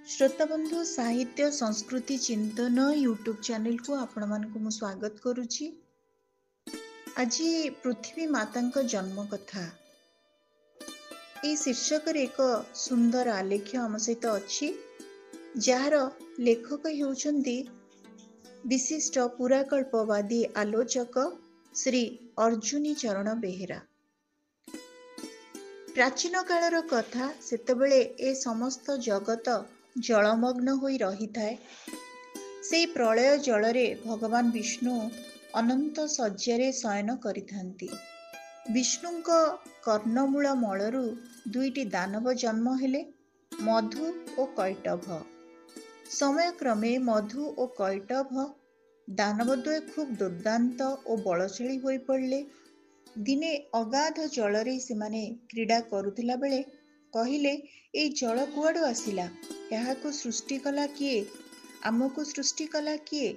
श्रोताबंधु साहित्य संस्कृति चिंतन यूट्यूब चैनल को आपण मानक मु स्वागत करुच्ची। आज पृथ्वी माता जन्म कथा ये शीर्षक एक सुंदर आलेख्य आम सहित अच्छी जार लेखक होउछंती विशिष्ट पुराकल्पवादी आलोचक श्री अर्जुनी चरण बेहेरा। प्राचीन कालर कथा सेतबेले ए समस्त जगत जलमग्न होई रही थाए। से प्रलय जलरे भगवान विष्णु अनंत शय्यारे शयन करिथांती। विष्णुंक कर्णमूल मलरू दुईटी दानव जन्म हेले, मधु और कैटभ। समयक्रमे मधु और कैटभ दानवद्वय खूब दुर्दांत और बलशाली होई पड़ले। दिने अगाध जलरे सेमाने क्रीड़ा करुथिला बेले कहिले, ए जल कुआडू आसिला? एहाकु सृष्टि कला किए? आमको सृष्टि कला किए?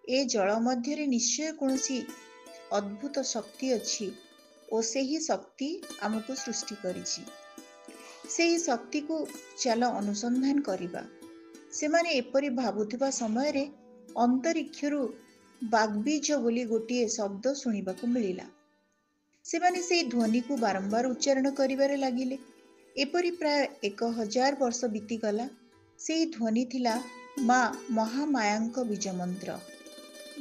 ए जल मध्यरे निश्चय कौनसी अद्भुत शक्ति अछि और सेही शक्ति आमको सृष्टि करिछि। सेही शक्ति को चल अनुसंधान करिबा। सेमाने एपरि भाबुथिबा समयरे अंतरिक्षरु बाग्बीज बोली गोटिए शब्द शुणिबाकु मिलिला। सेमाने सेही ध्वनि को बारंबार उच्चारण करिबारे लागिले। एपरि प्राय 1000 वर्ष बीतीगला। सेही ध्वनि थिला माँ महामायांक बीज मंत्र।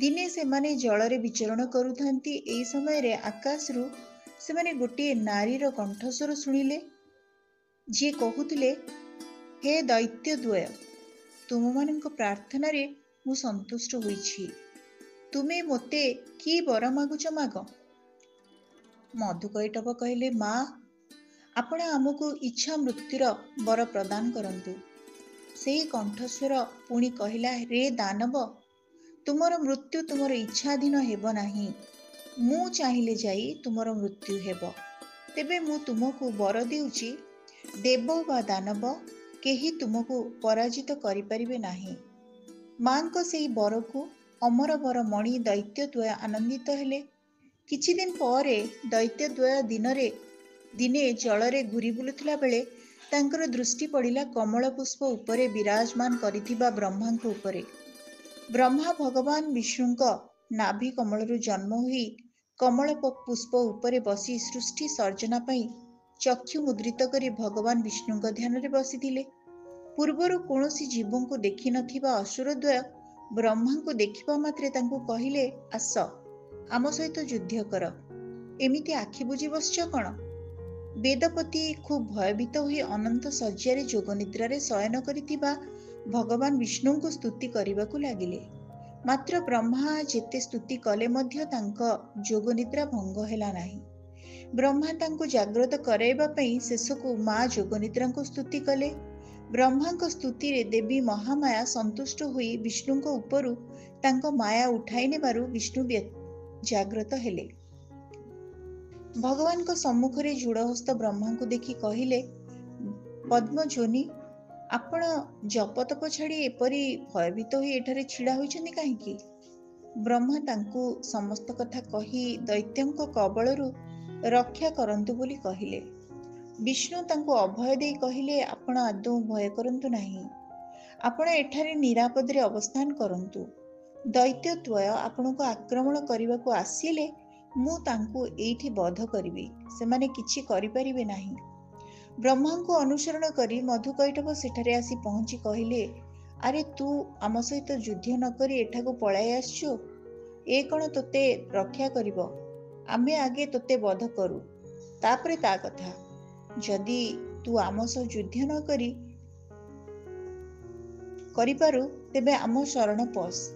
दिने सेमाने जलरे विचरण करुथांती। एई समयरे आकाशरु सेमाने गोटिए नारीर कंठस्वर शुणिले, जी कहुथिले, हे दैत्य द्वय, तुममानंक प्रार्थनारे मु संतुष्ट होइछि। तुमे मोते की वर मागुच माग। मधुकैटभ कहले, माँ, आपण आमको इच्छा मृत्युर वर प्रदान करंतु। सेही कंठस्वर पुणी कहिला, रे दानव, तुमर मृत्यु तुमर इच्छाधीन हेब नाही। मु चाहिले जाई तुमर मृत्यु हेब। तेबे मु तुमको वर देउची, देव बा दानव केही तुमको पराजित करि परिबे नाही। मांको सेही बरकु अमर वर मणि दैत्यद्वय आनंदित हेले। किछि दिन परे दैत्यद्वय दिने जलरे घुरी बुलुथिला बेले तांकर दृष्टि पड़िला कमल पुष्प उपरे विराजमान करिथिबा ब्रह्मांक उपरे। ब्रह्मा भगवान विष्णुंक नाभि कमलरु जन्म होई कमल पुष्प उपरे बसी सृष्टि सर्जना पई चक्षु मुद्रित करी भगवान विष्णुंक ध्यान रे बसिथिले। पूर्वरु कौनसी जीवों को देखि नथिबा असुरद्वय ब्रह्मा को देखिबा मात्रे तांको कहिले, आस आम सहित युद्ध कर। एमिति आखि बुझी बसछ कण? वेदपति खूब भयभीत हुई अनंत शय्यारे जोगनिद्रारे शयन करिथिबा भगवान विष्णु को स्तुति करबाकू लागिले। मात्र ब्रह्मा जेते स्तुति कले मध्य तांको जोगनिद्रा भंग हेला नाही। ब्रह्मा तांको जाग्रत कराइबा पई शेषकू माँ जोगनिद्रा को स्तुति कले। ब्रह्मा को स्तुति रे देवी महामाया संतुष्ट हुई विष्णु को उपरु तांको माया उठाई नेबारु विष्णु जाग्रत हेले। भगवान को सम्मुखरे जूड़हस्त ब्रह्मा को देखि कहिले, पद्मजोनि, आपण जपतप छाड़ी एपरी भयभीत होई एठारे छिड़ा होइछन्ति काहेकि? ब्रह्मा तांकु समस्त कथा कही दैत्यंक कबळरू रक्षा करंतु बोली कहिले। विष्णु तांकु अभय देई कहिले, आपण आदौ भय करंतु नाही। आपण एठारे निरापदरे अवस्थान करंतु। दैत्यद्वय आपणको आक्रमण करबाकू आसिले मु तांकु एठी बध करिबी। सेमाने किछि करि परिबे नाही। ब्रह्मा को अनुसरण करी मधुकैटभ सेठारे आसी पहुंची कहिले, अरे तू आम सहित युद्ध न करी एठाकू पळाई आसछु? ए कण तोते रक्षा करिबो? आमे आगे तोते बध करू, तापरे ता कथा। जदि तू आम सह युद्ध न करि पारु तेबे आम शरण पस।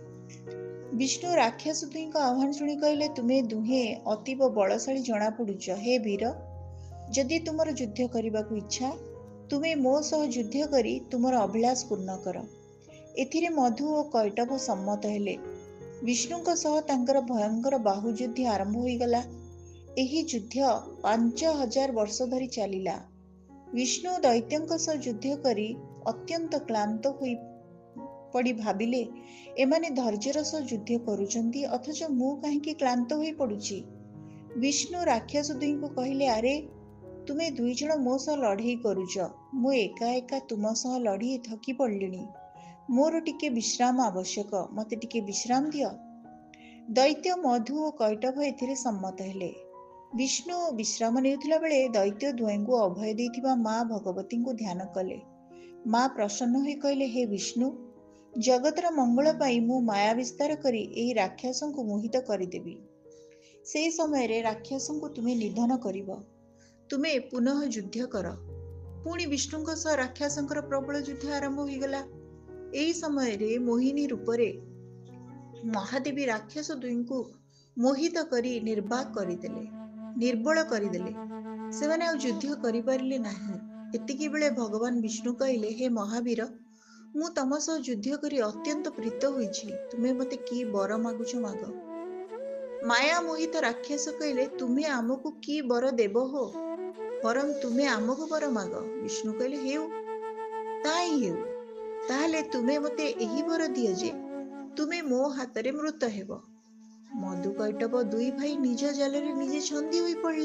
विष्णु राक्षस दुहींक आह्वान शुणी कहले, तुमे दुहे अतीब बलशाली जना पड़ुच। हे वीर, जदि तुमर युद्ध करबाकू इच्छा, तुमे मो सह युद्ध करी तुमर अभिलाष पूर्ण कर। एथिरे मधु और कैटभ सम्मत हेले। विष्णुंक सह तांकर भयंकर बाहुयुद्ध आरंभ होईगला। एही युद्ध 5000 वर्ष धरी चलिला। विष्णु दैत्यंक सह युद्ध करी अत्यंत क्लांत होई पड़ी भाबिले, एमाने धैर्यर सह युद्ध करुचंती, अथच मु काहेकि क्लांत होई पड़ुची। विष्णु राक्षस दुई को कहिले, अरे तुमे दुई जण मो सह लड़ाई करुच, ମୁଁ ଏକା ଏକା ତୁମ ସହ ଲଢ଼ି ଥକି ପଡ଼ିଲିଣି। ମୋର ଟିକେ ବିଶ୍ରାମ ଆବଶ୍ୟକ। ମୋତେ ଟିକେ ବିଶ୍ରାମ ଦିଅ। ଦୈତ୍ୟ ମଧୁ ଓ କୈଟଭ ଏଥିରେ ସମ୍ମତ ହେଲେ। ବିଷ୍ଣୁ ବିଶ୍ରାମ ନେଉଥିଲା ବେଳେ ଦୈତ୍ୟ ଦ୍ୱୟଙ୍କୁ ଅଭୟ ଦେଇଥିବା ମା ଭଗବତୀଙ୍କୁ ଧ୍ୟାନ କଲେ। ମା ପ୍ରସନ୍ନ ହୋଇ କହିଲେ, ହେ ବିଷ୍ଣୁ, ଜଗତର ମଙ୍ଗଳ ପାଇଁ ମୁଁ ମାୟା ବିସ୍ତାର କରି ଏହି ରାକ୍ଷସଙ୍କୁ ମୋହିତ କରିଦେବି। ସେହି ସମୟରେ ରାକ୍ଷସଙ୍କୁ ତୁମେ ନିଧନ କରିବ। ତୁମେ ପୁନଃ ଯୁଦ୍ଧ କର। ପୁଣି ବିଷ୍ଣୁଙ୍କ ସହ ରାକ୍ଷସଙ୍କର ପ୍ରବଳ ଯୁଦ୍ଧ ଆରମ୍ଭ ହୋଇଗଲା। ଏହି ସମୟରେ ମୋହିନୀ ରୂପରେ ମହାଦେବୀ ରାକ୍ଷସ ଦୁହିଁଙ୍କୁ ମୋହିତ କରି ନିର୍ବଳ କରିଦେଲେ। ସେମାନେ ଆଉ ଯୁଦ୍ଧ କରିପାରିଲେ ନାହିଁ। ଏତିକି ବେଳେ ଭଗବାନ ବିଷ୍ଣୁ କହିଲେ, ହେ ମହାବୀର, ମୁଁ ତମ ସହ ଯୁଦ୍ଧ କରି ଅତ୍ୟନ୍ତ ପ୍ରୀତ ହୋଇଛି। ତୁମେ ମୋତେ କି ବର ମାଗୁଛ ମାଗ। ମାୟା ମୋହିତ ରାକ୍ଷସ କହିଲେ, ତୁମେ ଆମକୁ କି ବର ଦେବ ହୋ? ବରଂ ତୁମେ ଆମକୁ ବର ମାଗ। ବିଷ୍ଣୁ କହିଲେ, ହେଉ, ତାହା ହିଁ ହେଉ। ତାହେଲେ ତୁମେ ମୋତେ ଏହି ବର ଦିଅ ଯେ ତୁମେ ମୋ ହାତରେ ମୃତ ହେବ। ମଧୁ କୈଟଭ ଦୁଇ ଭାଇ ନିଜ ଜାଲରେ ନିଜେ ଛନ୍ଦି ହୋଇ ପଡ଼ିଲେ।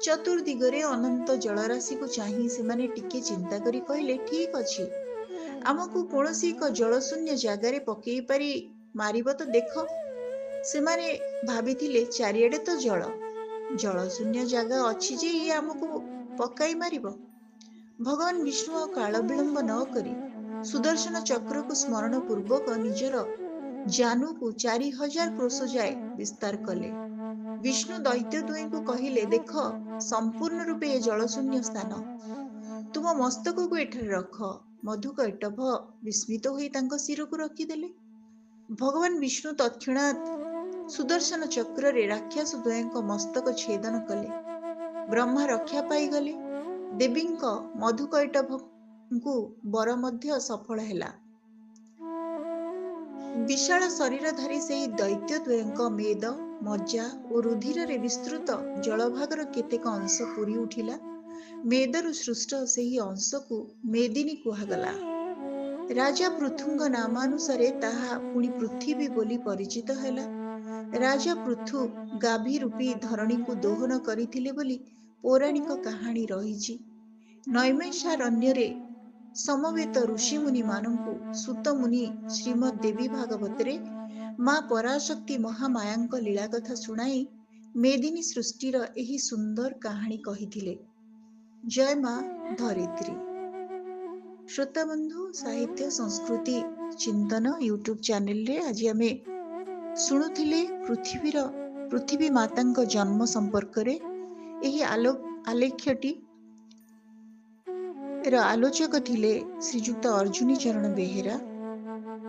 ଚତୁର୍ଦିଗରେ ଅନନ୍ତ ଜଳରାଶିକୁ ଚାହିଁ ସେମାନେ ଟିକେ ଚିନ୍ତା କରି କହିଲେ, ଠିକ୍ ଅଛି, ଆମକୁ କୌଣସି ଏକ ଜଳଶୂନ୍ୟ ଜାଗାରେ ପକେଇ ପାରି ମାରିବ ତ ଦେଖ। ସେମାନେ ଭାବିଥିଲେ, ଚାରିଆଡ଼େ ତ ଜଳଶୂନ୍ୟ ଜାଗା ଅଛି ଯେ ଇଏ ଆମକୁ ପକାଇ ମାରିବ। ଭଗବାନ ବିଷ୍ଣୁ ଆଉ କାଳ ବିଳମ୍ବ ନ କରି ସୁଦର୍ଶନ ଚକ୍ରକୁ ସ୍ମରଣ ପୂର୍ବକ ନିଜର ଜାନୁକୁ 4000 କ୍ରୋଶ ଯାଏ ବିସ୍ତାର କଲେ। ବିଷ୍ଣୁ ଦୈତ୍ୟ ଦ୍ୱୟଙ୍କୁ କହିଲେ, ଦେଖ, ସମ୍ପୂର୍ଣ୍ଣ ରୂପେ ଏ ଜଳଶୂନ୍ୟ ସ୍ଥାନ। ତୁମ ମସ୍ତକକୁ ଏଠାରେ ରଖ। ମଧୁ କୈଟଭ ବିସ୍ମିତ ହୋଇ ତାଙ୍କ ଶିରକୁ ରଖିଦେଲେ। ଭଗବାନ ବିଷ୍ଣୁ ତତ୍କ୍ଷଣାତ୍ ସୁଦର୍ଶନ ଚକ୍ରରେ ରାକ୍ଷସ ଦ୍ୱୟଙ୍କ ମସ୍ତକ ଛେଦନ କଲେ। ବ୍ରହ୍ମା ରକ୍ଷା ପାଇଗଲେ। ଦେବୀଙ୍କ ମଧୁ କୈଟଭଙ୍କୁ ବର ମଧ୍ୟ ସଫଳ ହେଲା। ବିଶାଳ ଶରୀରଧାରୀ ସେହି ଦୈତ୍ୟ ଦ୍ୱୟଙ୍କ ମେଦ, ମଜ୍ଜା ଓ ରୁଧିରରେ ବିସ୍ତୃତ ଜଳଭାଗର କେତେକ ଅଂଶ ପୂରି ଉଠିଲା। ମେଦରୁ ସୃଷ୍ଟ ସେହି ଅଂଶକୁ ମେଦିନୀ କୁହାଗଲା। ରାଜା ପୃଥୁଙ୍କ ନାମାନୁସାରେ ତାହା ପୁଣି ପୃଥିବୀ ବୋଲି ପରିଚିତ ହେଲା। ରାଜା ପୃଥୁ ଗାଭୀ ରୂପୀ ଧରଣୀକୁ ଦୋହନ କରିଥିଲେ ବୋଲି ପୌରାଣିକ କାହାଣୀ ରହିଛି। ନୈମିଷାରଣ୍ୟରେ ସମବେତ ଋଷିମୁନିମାନଙ୍କୁ ସୂତ ମୁନି ଶ୍ରୀମଦ୍ ଦେବୀ ଭାଗବତରେ ମା ପରାଶକ୍ତି ମହାମାୟାଙ୍କ ଲୀଳା କଥା ଶୁଣାଇ ମେଦିନୀ ସୃଷ୍ଟିର ଏହି ସୁନ୍ଦର କାହାଣୀ କହିଥିଲେ। ଜୟ ମା ଧରିତ୍ରୀ। ଶ୍ରୋତାବନ୍ଧୁ, ସାହିତ୍ୟ ସଂସ୍କୃତି ଚିନ୍ତନ ୟୁଟ୍ୟୁବ ଚ୍ୟାନେଲରେ ଆଜି ଆମେ ଶୁଣୁଥିଲେ ପୃଥିବୀ ମାତାଙ୍କ ଜନ୍ମ ସମ୍ପର୍କରେ। ଏହି ଆଲେଖ୍ୟଟି ଆଲୋଚକ ଥିଲେ ଶ୍ରୀଯୁକ୍ତ ଅର୍ଜୁନୀ ଚରଣ ବେହେରା।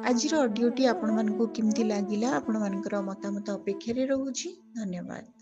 ଆଜିର ଅଡିଓଟି ଆପଣମାନଙ୍କୁ କେମିତି ଲାଗିଲା? ଆପଣମାନଙ୍କର ମତାମତ ଅପେକ୍ଷାରେ ରହୁଛି। ଧନ୍ୟବାଦ।